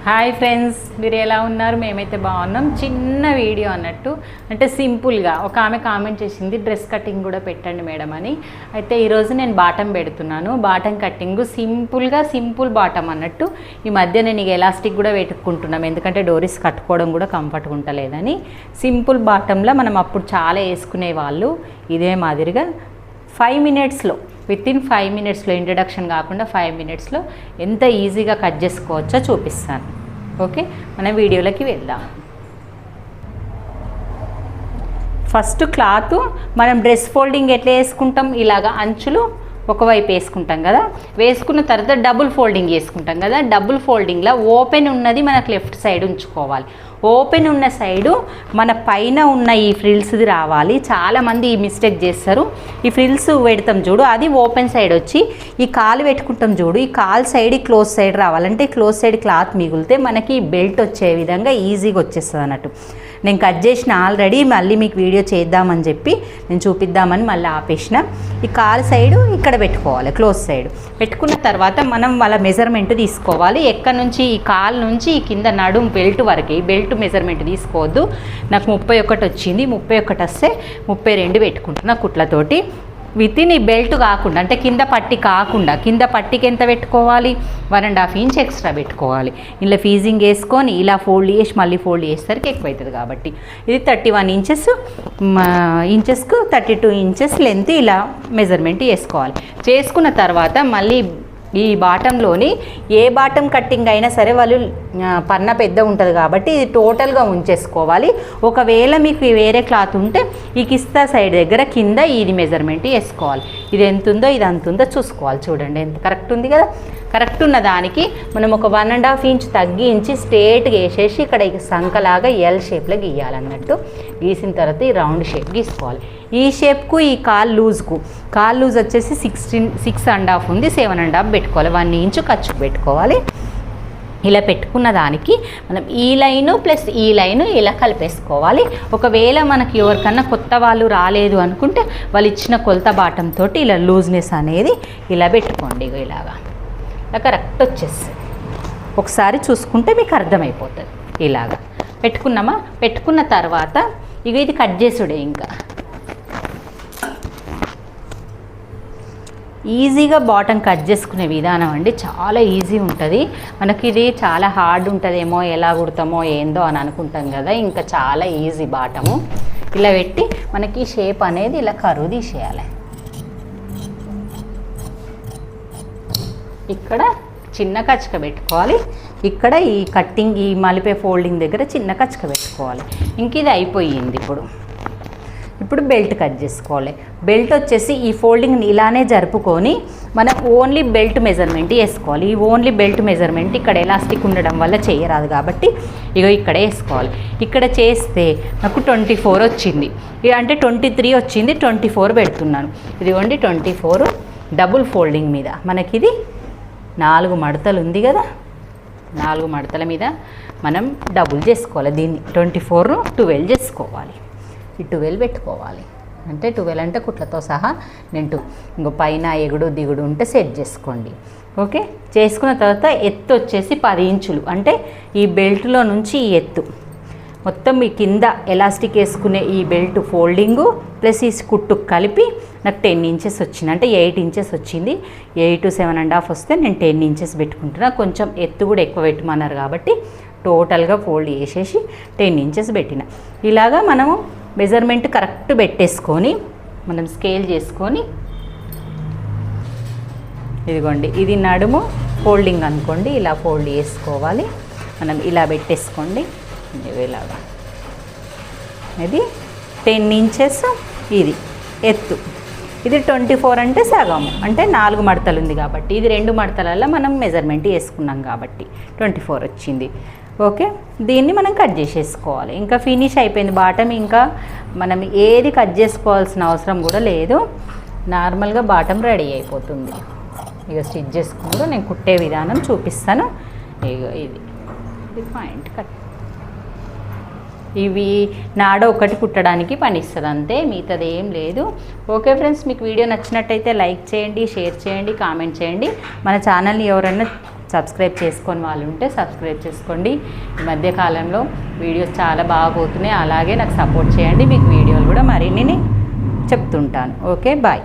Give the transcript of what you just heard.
Hi friends, మీరు ఎలా ఉన్నారు? మేమైతే బాగున్నాం. చిన్న వీడియో అన్నట్టు, అంటే సింపుల్గా ఒక ఆమె కామెంట్ చేసింది, డ్రెస్ కటింగ్ కూడా పెట్టండి మేడం అని. అయితే ఈరోజు నేను బాటం పెడుతున్నాను. బాటం కటింగ్ సింపుల్ బాటం అన్నట్టు. ఈ మధ్య నేను ఎలాస్టిక్ కూడా పెట్టుకుంటున్నాం, ఎందుకంటే డోరీస్ కట్టుకోవడం కూడా కంఫర్ట్గా ఉంటలేదని. సింపుల్ బాటంలో మనం అప్పుడు చాలా వేసుకునే వాళ్ళు. ఇదే మాదిరిగా 5 మినిట్స్లో, వితిన్ 5 మినిట్స్లో, ఇంట్రడక్షన్ కాకుండా 5 మినిట్స్లో ఎంత ఈజీగా కట్ చేసుకోవచ్చో చూపిస్తాను. ఓకే, మన వీడియోలోకి వెళ్దాం. ఫస్ట్ క్లాత్ మనం డ్రెస్ ఫోల్డింగ్ ఎట్లా వేసుకుంటాం, ఇలాగా అంచులు ఒకవైపు వేసుకుంటాం కదా. వేసుకున్న తర్వాత డబుల్ ఫోల్డింగ్ వేసుకుంటాం కదా. డబుల్ ఫోల్డింగ్లో ఓపెన్ ఉన్నది మనకు లెఫ్ట్ సైడ్ ఉంచుకోవాలి. ఓపెన్ ఉన్న సైడు మన పైన ఉన్న ఈ ఫ్రిల్స్ది రావాలి. చాలామంది ఈ మిస్టేక్ చేస్తారు. ఈ ఫ్రిల్స్ పెడతాం చూడు, అది ఓపెన్ సైడ్ వచ్చి ఈ కాలు పెట్టుకుంటాం చూడు, ఈ కాలు సైడ్ క్లోజ్ సైడ్ రావాలంటే క్లోజ్ సైడ్ క్లాత్ మిగిలితే మనకి బెల్ట్ వచ్చే విధంగా ఈజీగా వచ్చేస్తుంది అన్నట్టు. నేను కట్ చేసిన ఆల్రెడీ, మళ్ళీ మీకు వీడియో చేద్దామని చెప్పి నేను చూపిద్దామని మళ్ళీ ఆపేసిన. ఈ కాలు సైడు ఇక్కడ పెట్టుకోవాలి, క్లోజ్ సైడ్ పెట్టుకున్న తర్వాత మనం వాళ్ళ మెజర్మెంట్ తీసుకోవాలి. ఎక్కడి నుంచి, ఈ కాలు నుంచి ఈ కింద నడుం బెల్ట్ వరకు. ఈ బెల్ట్ మెజర్మెంట్ తీసుకోవద్దు. నాకు 31 వచ్చింది. 31 వస్తే 32 పెట్టుకుంటున్నా కుట్లతోటి. వితిన్ ఈ బెల్ట్ కాకుండా, అంటే కింద పట్టి కాకుండా, కింద పట్టికి ఎంత పెట్టుకోవాలి, 1.5 ఇంచ్ ఎక్స్ట్రా పెట్టుకోవాలి. ఇలా ఫీజింగ్ వేసుకొని ఇలా ఫోల్డ్ చేసి మళ్ళీ ఫోల్డ్ చేసేసరికి ఎక్కువ అవుతుంది కాబట్టి ఇది 31 ఇంచెస్కు 32 ఇంచెస్ లెంత్ ఇలా మెజర్మెంట్ వేసుకోవాలి. చేసుకున్న తర్వాత మళ్ళీ ఈ బాటంలోని ఏ బాటం కట్టింగ్ అయినా సరే వాళ్ళు పన్న పెద్ద ఉంటుంది కాబట్టి ఇది టోటల్గా ఉంచేసుకోవాలి. ఒకవేళ మీకు వేరే క్లాత్ ఉంటే ఈ కిస్తా సైడ్ దగ్గర కింద ఇది మెజర్మెంట్ వేసుకోవాలి. ఇది ఎంత ఉందో ఇది అంత ఉందో చూసుకోవాలి. చూడండి ఎంత కరెక్ట్ ఉంది కదా. కరెక్ట్ ఉన్న దానికి మనం ఒక 1.5 ఇంచ్ తగ్గించి స్ట్రేట్గా వేసేసి ఇక్కడ సంకలాగా ఎల్ షేప్లో గీయాలన్నట్టు. గీసిన తర్వాత ఈ రౌండ్ షేప్ గీసుకోవాలి. ఈ షేప్కు ఈ కాల్ లూజ్ వచ్చేసి 6.5 ఉంది, 7.5 పెట్టుకోవాలి. 1 ఇంచు ఖర్చుకు పెట్టుకోవాలి. ఇలా పెట్టుకున్న దానికి మనం ఈ లైను ప్లస్ ఈ లైను ఇలా కలిపేసుకోవాలి. ఒకవేళ మనకి ఎవరికన్నా కొత్త వాళ్ళు రాలేదు అనుకుంటే వాళ్ళు ఇచ్చిన కొలత బాటంతో ఇలా లూజ్నెస్ అనేది ఇలా పెట్టుకోండి. ఇలాగా ఇలా కరెక్ట్ వచ్చేస్తుంది. ఒకసారి చూసుకుంటే మీకు అర్థమైపోతుంది. ఇలాగా పెట్టుకున్నామా. పెట్టుకున్న తర్వాత ఇది కట్ చేసుడే. ఇంకా ఈజీగా బాటం కట్ చేసుకునే విధానం అండి, చాలా ఈజీ ఉంటుంది. మనకి ఇది చాలా హార్డ్ ఉంటుందేమో, ఎలా కుడతామో ఏందో అని అనుకుంటాం కదా. ఇంకా చాలా ఈజీ బాటము. ఇలా పెట్టి మనకి షేప్ అనేది ఇలా కరువు తీసేయాలి. ఇక్కడ చిన్న కచ్చక పెట్టుకోవాలి. ఇక్కడ ఈ కట్టింగ్, ఈ మలిపే ఫోల్డింగ్ దగ్గర చిన్న కచ్చక పెట్టుకోవాలి. ఇంక ఇది అయిపోయింది. ఇప్పుడు బెల్ట్ కట్ చేసుకోవాలి. బెల్ట్ వచ్చేసి ఈ ఫోల్డింగ్ని ఇలానే జరుపుకొని మనం ఓన్లీ బెల్ట్ మెజర్మెంట్ వేసుకోవాలి. ఈ ఓన్లీ బెల్ట్ మెజర్మెంట్ ఇక్కడ ఎలాస్టిక్ ఉండడం వల్ల చేయరాదు కాబట్టి ఇక్కడే వేసుకోవాలి. ఇక్కడ చేస్తే నాకు 24 వచ్చింది, అంటే 23 వచ్చింది. 24 పెడుతున్నాను. ఇదిగోండి 24 డబుల్ ఫోల్డింగ్ మీద మనకి ఇది 4 మడతలు ఉంది కదా. 4 మడతల మీద మనం డబుల్ చేసుకోవాలి. దీన్ని 24ను 12 చేసుకోవాలి. ఈ 12 పెట్టుకోవాలి. అంటే 12 అంటే కుట్లతో సహా నేను ఇంకో పైన ఎగుడు దిగుడు ఉంటే సెట్ చేసుకోండి. ఓకే, చేసుకున్న తర్వాత ఎత్తు వచ్చేసి 10 ఇంచులు. అంటే ఈ బెల్ట్లో నుంచి ఈ ఎత్తు మొత్తం ఈ కింద ఎలాస్టిక్ వేసుకునే ఈ బెల్ట్ ఫోల్డింగు ప్లస్ ఈ కుట్టు కలిపి నాకు 10 ఇంచెస్ వచ్చింది. అంటే 8 ఇంచెస్ వచ్చింది. 8 7.5 వస్తే నేను 10 ఇంచెస్ పెట్టుకుంటున్నా. కొంచెం ఎత్తు కూడా ఎక్కువ పెట్టమన్నారు కాబట్టి టోటల్గా ఫోల్డ్ చేసేసి 10 ఇంచెస్ పెట్టిన. ఇలాగా మనము మెజర్మెంట్ కరెక్ట్ పెట్టేసుకొని మనం స్కేల్ చేసుకొని, ఇదిగోండి ఇది నడుము ఫోల్డింగ్ అనుకోండి, ఇలా ఫోల్డ్ చేసుకోవాలి. మనం ఇలా పెట్టేసుకోండి. ఇలాగా ఇది 10 ఇంచెస్ ఇది ఎత్తు. ఇది 24 అంటే సగము, అంటే 4 మడతలు ఉంది కాబట్టి. ఇది 2 మడతలలో మనం మెజర్మెంట్ వేసుకున్నాం కాబట్టి 24 వచ్చింది. ఓకే, దీన్ని మనం కట్ చేసేసుకోవాలి. ఇంకా ఫినిష్ అయిపోయింది బాటం. ఇంకా మనం ఏది కట్ చేసుకోవాల్సిన అవసరం కూడా లేదు. నార్మల్గా బాటం రెడీ అయిపోతుంది. స్టిచ్ చేసుకుంటూ నేను కుట్టే విధానం చూపిస్తాను. ఇది పాయింట్ కట్. ఇవి నాడ ఒకటి కుట్టడానికి పనిస్తుంది అంతే, మిగతాది ఏం లేదు. ఓకే ఫ్రెండ్స్, మీకు వీడియో నచ్చినట్టయితే లైక్ చేయండి, షేర్ చేయండి, కామెంట్ చేయండి. మన ఛానల్ని ఎవరైనా సబ్స్క్రైబ్ చేసుకొని వాళ్ళు ఉంటే సబ్స్క్రైబ్ చేసుకోండి. ఈ మధ్యకాలంలో వీడియోస్ చాలా బాగా పోతున్నాయి. అలాగే నాకు సపోర్ట్ చేయండి. మీకు వీడియోలు కూడా మరిన్ని చెప్తుంటాను. Okay, bye.